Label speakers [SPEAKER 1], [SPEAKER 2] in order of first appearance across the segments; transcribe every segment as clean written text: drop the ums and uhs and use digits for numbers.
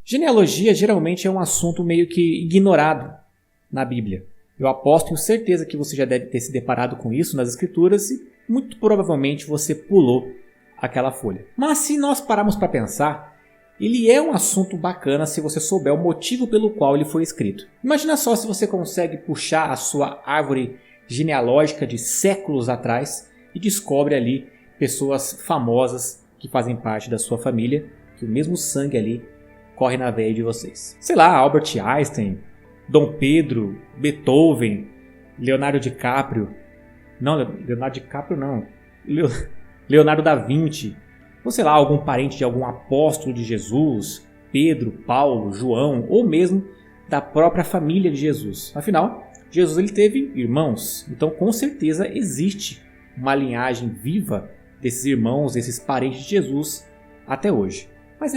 [SPEAKER 1] Genealogia geralmente é um assunto meio que ignorado na Bíblia. Eu aposto, tenho certeza que você já deve ter se deparado com isso nas Escrituras e muito provavelmente você pulou aquela folha. Mas se nós pararmos para pensar, ele é um assunto bacana se você souber o motivo pelo qual ele foi escrito. Imagina só se você consegue puxar a sua árvore genealógica de séculos atrás e descobre ali pessoas famosas que fazem parte da sua família, que o mesmo sangue ali corre na veia de vocês. Sei lá, Albert Einstein, Dom Pedro, Beethoven, Leonardo DiCaprio. Não, Leonardo DiCaprio não. Leonardo da Vinci. Ou sei lá, algum parente de algum apóstolo de Jesus, Pedro, Paulo, João, ou mesmo da própria família de Jesus. Afinal, Jesus ele teve irmãos, então com certeza existe uma linhagem viva desses irmãos, desses parentes de Jesus até hoje. Mas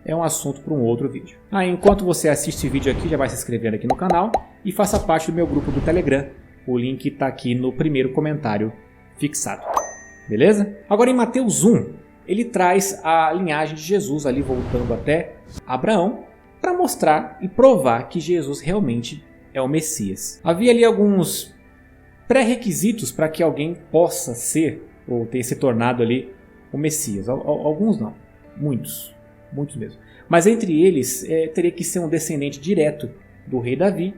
[SPEAKER 1] é um assunto para um outro vídeo. Enquanto você assiste esse vídeo aqui, já vai se inscrevendo aqui no canal e faça parte do meu grupo do Telegram. O link está aqui no primeiro comentário fixado. Beleza? Agora em Mateus 1, ele traz a linhagem de Jesus ali voltando até Abraão para mostrar e provar que Jesus realmente é o Messias. Havia ali alguns pré-requisitos para que alguém possa ser ou ter se tornado ali o Messias. Alguns não, muitos mesmo. Mas entre eles teria que ser um descendente direto do rei Davi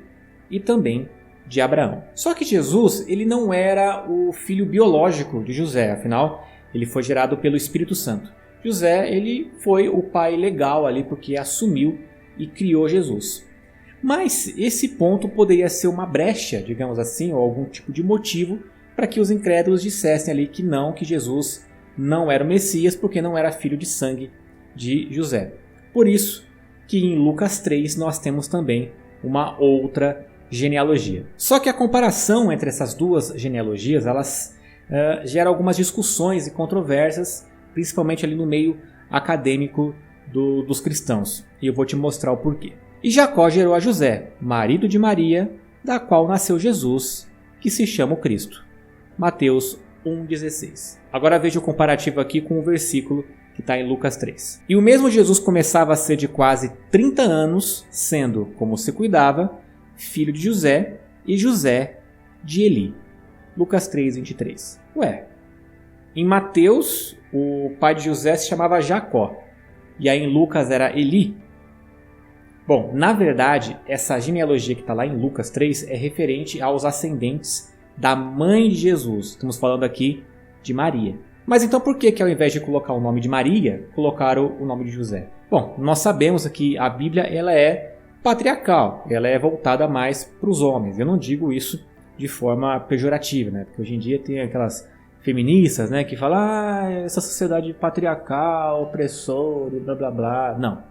[SPEAKER 1] e também de Abraão. Só que Jesus ele não era o filho biológico de José, afinal ele foi gerado pelo Espírito Santo. José ele foi o pai legal ali porque assumiu e criou Jesus. Mas esse ponto poderia ser uma brecha, digamos assim, ou algum tipo de motivo para que os incrédulos dissessem ali que Jesus não era o Messias porque não era filho de sangue de José. Por isso que em Lucas 3 nós temos também uma outra genealogia. Só que a comparação entre essas duas genealogias elas gera algumas discussões e controvérsias, principalmente ali no meio acadêmico dos cristãos. E eu vou te mostrar o porquê. E Jacó gerou a José, marido de Maria, da qual nasceu Jesus, que se chama o Cristo. Mateus 1,16. Agora veja o comparativo aqui com o versículo que está em Lucas 3. E o mesmo Jesus começava a ser de quase 30 anos, sendo, como se cuidava, filho de José e José de Eli. Lucas 3,23. Em Mateus, o pai de José se chamava Jacó. E aí em Lucas era Eli. Bom, na verdade, essa genealogia que está lá em Lucas 3 é referente aos ascendentes da mãe de Jesus. Estamos falando aqui de Maria. Mas então por que ao invés de colocar o nome de Maria, colocaram o nome de José? Bom, nós sabemos que a Bíblia ela é patriarcal, ela é voltada mais para os homens. Eu não digo isso de forma pejorativa, né? Porque hoje em dia tem aquelas feministas, né, que falam essa sociedade patriarcal, opressora, blá blá blá. Não.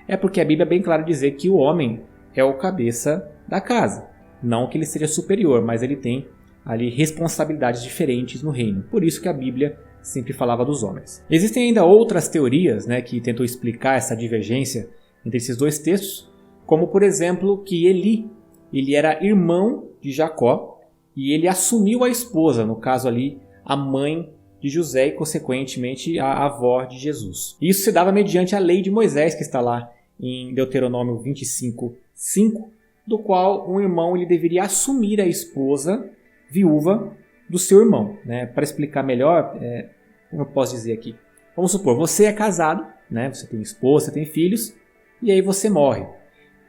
[SPEAKER 1] É porque a Bíblia é bem clara dizer que o homem é o cabeça da casa. Não que ele seja superior, mas ele tem ali responsabilidades diferentes no reino. Por isso que a Bíblia sempre falava dos homens. Existem ainda outras teorias, né, que tentam explicar essa divergência entre esses dois textos, como por exemplo que ele era irmão de Jacó e ele assumiu a esposa, no caso ali a mãe de José e consequentemente a avó de Jesus. Isso se dava mediante a lei de Moisés que está lá em Deuteronômio 25:5, do qual um irmão ele deveria assumir a esposa viúva do seu irmão, né? Para explicar melhor, como eu posso dizer aqui? Vamos supor, você é casado, né? Você tem esposa, você tem filhos, e aí você morre.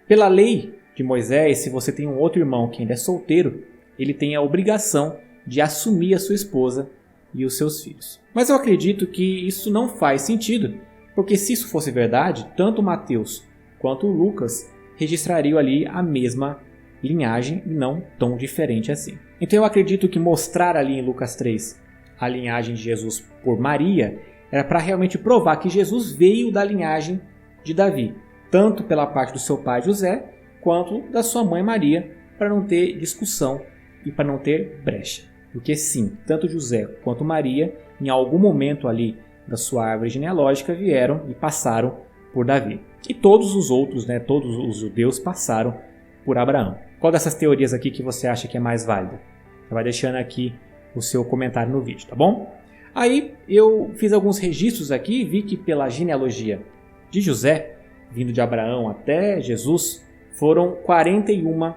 [SPEAKER 1] Pela lei de Moisés, se você tem um outro irmão que ainda é solteiro, ele tem a obrigação de assumir a sua esposa e os seus filhos. Mas eu acredito que isso não faz sentido, porque se isso fosse verdade, tanto Mateus quanto Lucas registrariam ali a mesma linhagem e não tão diferente assim. Então eu acredito que mostrar ali em Lucas 3 a linhagem de Jesus por Maria era para realmente provar que Jesus veio da linhagem de Davi, tanto pela parte do seu pai José, quanto da sua mãe Maria, para não ter discussão e para não ter brecha. Porque sim, tanto José quanto Maria, em algum momento ali da sua árvore genealógica, vieram e passaram por Davi. E todos os outros, né, todos os judeus passaram por Abraão. Qual dessas teorias aqui que você acha que é mais válida? Você vai deixando aqui o seu comentário no vídeo, tá bom? Aí eu fiz alguns registros aqui e vi que pela genealogia de José vindo de Abraão até Jesus, foram 41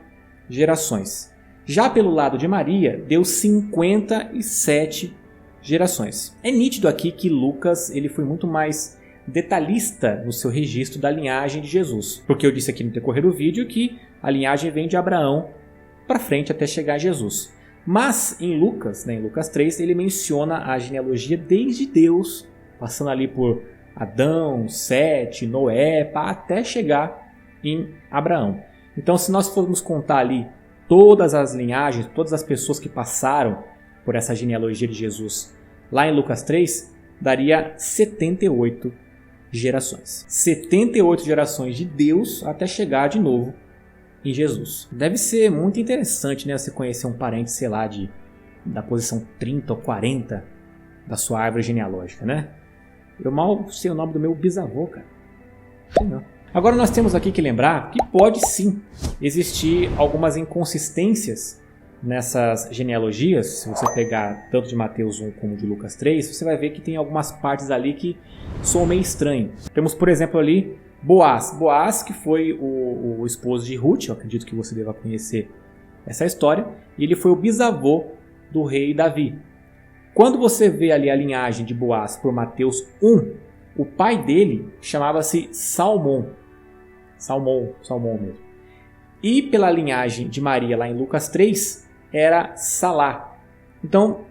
[SPEAKER 1] gerações. Já pelo lado de Maria, deu 57 gerações. É nítido aqui que Lucas ele foi muito mais detalhista no seu registro da linhagem de Jesus. Porque eu disse aqui no decorrer do vídeo que a linhagem vem de Abraão para frente até chegar a Jesus. Mas em Lucas, em Lucas 3, ele menciona a genealogia desde Deus, passando ali por Adão, Sete, Noé, até chegar em Abraão. Então, se nós formos contar ali todas as linhagens, todas as pessoas que passaram por essa genealogia de Jesus, lá em Lucas 3, daria 78 gerações. 78 gerações de Deus até chegar de novo em Jesus. Deve ser muito interessante, né, você conhecer um parente, sei lá, da posição 30 ou 40 da sua árvore genealógica, né? Eu mal sei o nome do meu bisavô, cara. Sei não. Agora nós temos aqui que lembrar que pode sim existir algumas inconsistências nessas genealogias. Se você pegar tanto de Mateus 1 como de Lucas 3, você vai ver que tem algumas partes ali que soam meio estranho. Temos, por exemplo, ali Boaz. Boaz, que foi o esposo de Ruth, eu acredito que você deva conhecer essa história, e ele foi o bisavô do rei Davi. Quando você vê ali a linhagem de Boaz por Mateus 1, o pai dele chamava-se Salmão mesmo. E pela linhagem de Maria lá em Lucas 3, era Salá. Então,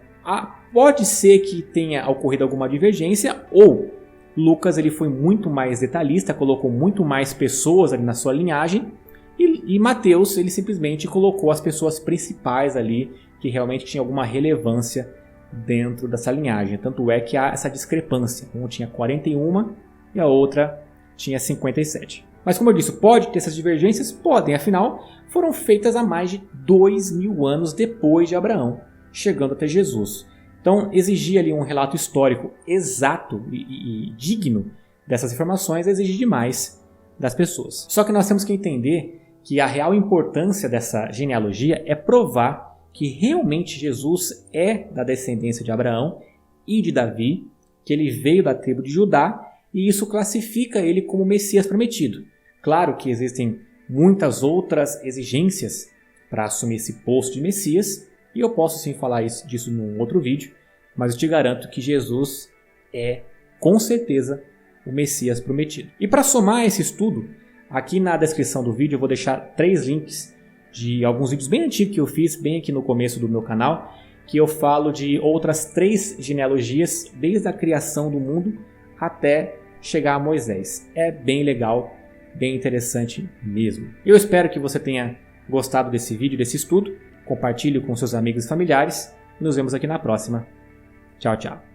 [SPEAKER 1] pode ser que tenha ocorrido alguma divergência, ou Lucas ele foi muito mais detalhista, colocou muito mais pessoas ali na sua linhagem, e Mateus ele simplesmente colocou as pessoas principais ali, que realmente tinham alguma relevância dentro dessa linhagem. Tanto é que há essa discrepância. Uma tinha 41 e a outra tinha 57. Mas como eu disse, pode ter essas divergências? Podem, afinal, foram feitas há mais de 2000 anos depois de Abraão, chegando até Jesus. Então, exigir ali um relato histórico exato e digno dessas informações exige demais das pessoas. Só que nós temos que entender que a real importância dessa genealogia é provar que realmente Jesus é da descendência de Abraão e de Davi, que ele veio da tribo de Judá, e isso classifica ele como Messias prometido. Claro que existem muitas outras exigências para assumir esse posto de Messias, e eu posso sim falar disso num outro vídeo, mas eu te garanto que Jesus é, com certeza, o Messias prometido. E para somar esse estudo, aqui na descrição do vídeo eu vou deixar 3 links de alguns vídeos bem antigos que eu fiz, bem aqui no começo do meu canal, que eu falo de outras 3 genealogias, desde a criação do mundo até chegar a Moisés. É bem legal, bem interessante mesmo. Eu espero que você tenha gostado desse vídeo, desse estudo. Compartilhe com seus amigos e familiares. Nos vemos aqui na próxima. Tchau, tchau.